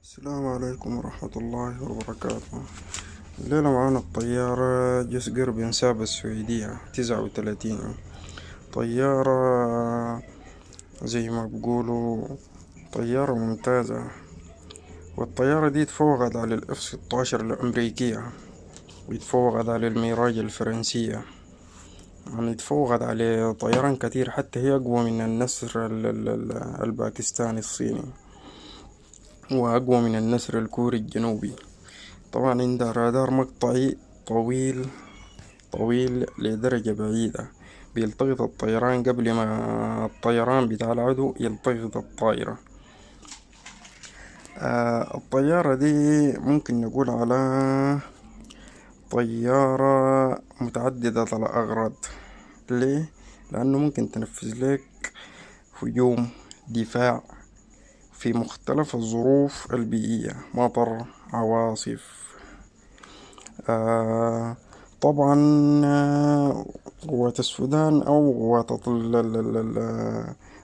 السلام عليكم ورحمة الله وبركاته. الليلة معانا الطيارة جس قرب انساب السويدية 39. طيارة زي ما بيقولوا طيارة ممتازة. والطيارة دي تفوقت على الاف 16 الأمريكية، ويتفوقت على الميراج الفرنسية، يعني تفوقت على طيران كتير، حتى هي أقوى من النسر الباكستاني الصيني، وأقوى من النسر الكوري الجنوبي. طبعا عندها رادار مقطعي طويل طويل لدرجة بعيدة، بيلتقط الطيران قبل ما الطيران بتاع العدو يلتقط الطائرة. الطيارة دي ممكن نقول على طيارة متعددة الأغراض. ليه؟ لأنه ممكن تنفذ لك هجوم، دفاع، في مختلف الظروف البيئية، مطر، عواصف. طبعا قوات السودان أو قوات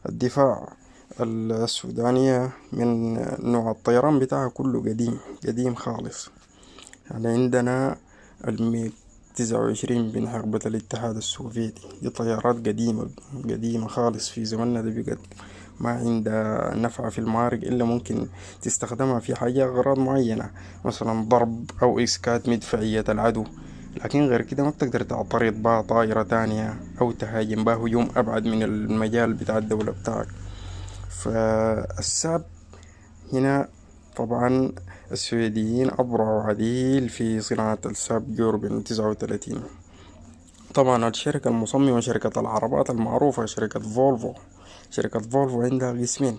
الدفاع السودانية من نوع الطيران بتاعها كله قديم قديم خالص. يعني عندنا الميج 29 من حقبة الاتحاد السوفيتي، دي طيارات قديمة قديمة خالص، في زماننا ده بقت ما عندها نفع في المعارك، إلا ممكن تستخدمها في حاجة أغراض معينة، مثلا ضرب أو إسكات مدفعية العدو. لكن غير كده ما بتقدر تعترض بها طائرة تانية أو تهاجم بها هجوم أبعد من المجال بتاع الدولة بتاعك. فالساب هنا طبعا السويديين أبرعوا عديل في صناعة الساب جوربن 39. طبعا الشركة المصممة شركة العربات المعروفة شركة فولفو. شركة فولفو عندها قسمين: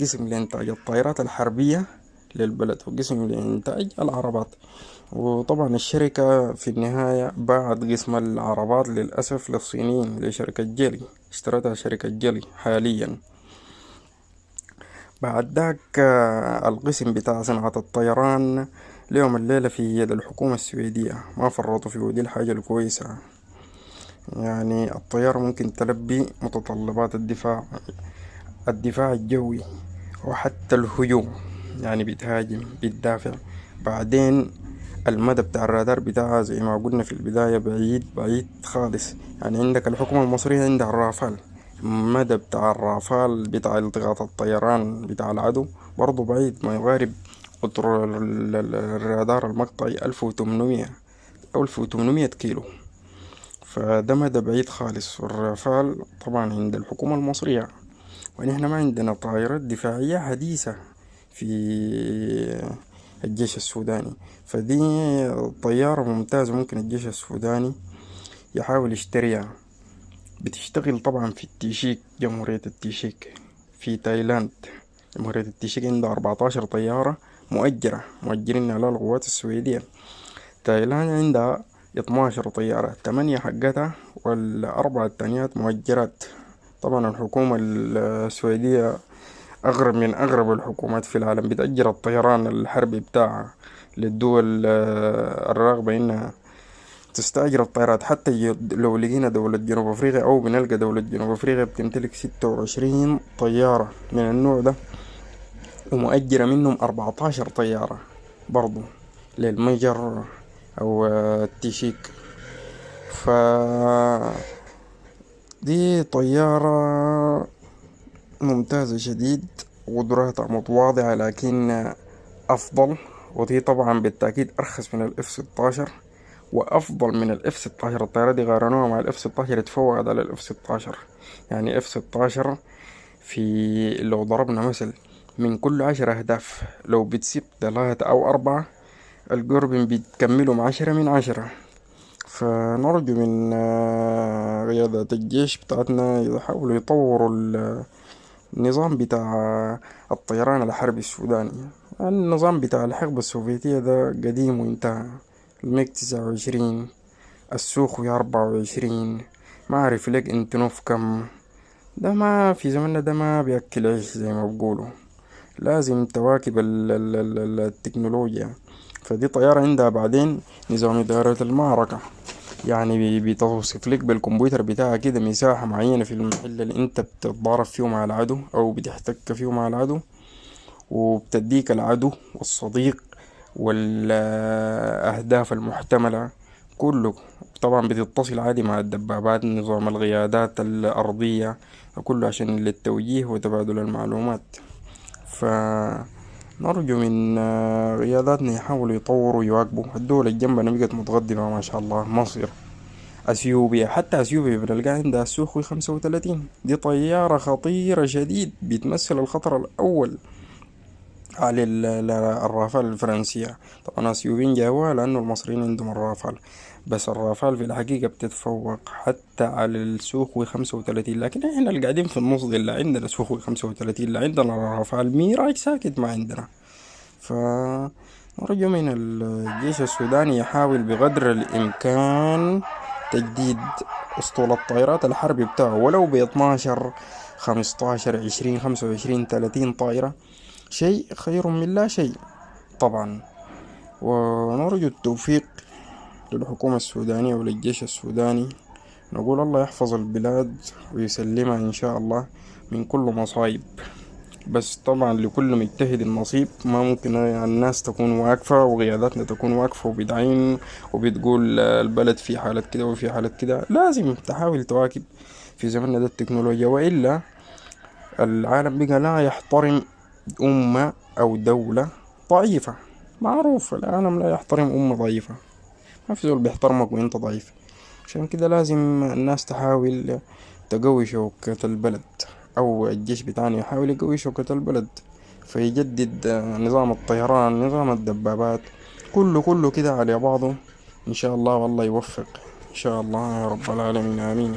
قسم لإنتاج الطائرات الحربية للبلد، وقسم لإنتاج العربات. وطبعا الشركة في النهاية باعت قسم العربات للأسف للصينيين، لشركة جيلي، اشترتها شركة جيلي حاليا. بعد ذاك القسم بتاع صناعة الطيران ليوم الليلة في يد الحكومة السويدية، ما فرطوا فيه، ودي الحاجة الكويسة. يعني الطيارة ممكن تلبي متطلبات الدفاع الجوي وحتى الهجوم، يعني بتهاجم بتدافع. بعدين المدى بتاع الرادار بتاعها زي ما قلنا في البداية بعيد بعيد خالص. يعني عندك الحكومة المصرية عندها الرافال، المدى بتاع الرافال بتاع التقاط الطيران بتاع العدو برضو بعيد، ما يقارب قطر الرادار المقطعي 1800 أو 1800 كيلو. فده مدى بعيد خالص. والرافال طبعا عند الحكومة المصرية، ونحن ما عندنا طائرات دفاعية حديثة في الجيش السوداني. فدي طيارة ممتازة، ممكن الجيش السوداني يحاول يشتريها. بتشتغل طبعا في التيشيك، جمهورية التيشيك في تايلاند. جمهورية التيشيك عندها 14 طيارة مؤجرين على القوات السويدية. تايلاند عندها 12 طيارة، 8 حقتها والأربعة التانيات مؤجرات. طبعا الحكومة السويدية أغرب من أغرب الحكومات في العالم، بتأجر الطيران الحربي بتاعها للدول الراغبة إنها تستأجر الطائرات. حتى لو لقينا دولة جنوب أفريقيا أو بنلقى دولة جنوب أفريقيا بتمتلك 26 طيارة من النوع ده، ومؤجرة منهم 14 طيارة برضو للميجر أو التيشيك. ف دي طيارة ممتازة شديد، قدراتها متواضعة لكن أفضل. ودي طبعا بالتأكيد أرخص من الاف 16 وأفضل من الاف 16. الطيارة دي قارنوها مع الاف 16 تفوقت على الاف 16. يعني اف 16 في لو ضربنا مثل من كل 10 أهداف لو بتسيب 3 أو 4، القرب بيتكملوا مع 10 من 10. فنرجو من قيادة الجيش بتاعتنا يحاولوا يطوروا النظام بتاع الطيران الحربي السوداني. النظام بتاع الحقبة السوفيتية ده قديم وانتهى. الميج 29، السوخوي 24، ما أعرف لك انتنوف كم، ده ما في زماننا ده ما بيأكل عيش زي ما بقولوا. لازم تواكب التكنولوجيا. فدي طيارة عندها بعدين نظام إدارة المعركة، يعني بتوصف لك بالكمبيوتر بتاعها كده مساحة معينة في المحل اللي انت بتتضارب فيه مع العدو او بتحتك فيه مع العدو، وبتديك العدو والصديق والأهداف المحتملة كله. طبعا بتتصل عادي مع الدبابات، نظام القيادات الأرضية، كله عشان للتوجيه وتبادل المعلومات. فنرجو من قياداتنا يحاولوا يطوروا ويواكبوا. الدول الجنبنا بقت متقدمة ما شاء الله، مصر، اثيوبيا. حتى اثيوبيا بنلقى عندها السوخوي 35، دي طيارة خطيرة شديد، بتمثل الخطر الأول على الرافال الفرنسية. طبعا اثيوبيين جابوها لأنه المصريين عندهم الرافال، بس الرافال في الحقيقة بتتفوق حتى على السوخوي 35. لكن احنا اللي قاعدين في النص دي، لا عندنا سوخوي 35 لا عندنا الرافال، ميراج ساكت ما عندنا. فنرجو من الجيش السوداني يحاول بقدر الإمكان تجديد أسطول الطائرات الحرب بتاعه، ولو ب 12 15 20 25 30 طائرة، شيء خير من لا شيء طبعا. ونرجو التوفيق للحكومة السودانية وللجيش السوداني. نقول الله يحفظ البلاد ويسلمها إن شاء الله من كل مصايب. بس طبعا لكل مجتهد النصيب، ما ممكن الناس تكون واقفة وقياداتنا تكون واقفة وبتعين وبتقول البلد في حالة كده وفي حالة كده. لازم تحاول تواكب في زمننا ده التكنولوجيا، وإلا العالم بقى لا يحترم أمة أو دولة ضعيفة. معروف العالم لا يحترم أمة ضعيفة، ما في زول بيحترمك وانت ضعيف. عشان كده لازم الناس تحاول تقوي شوكة البلد، أو الجيش بتاعنا يحاول يقوي شوكة البلد، فيجدد نظام الطيران، نظام الدبابات، كله كده على بعضه إن شاء الله. والله يوفق إن شاء الله يا رب العالمين، آمين.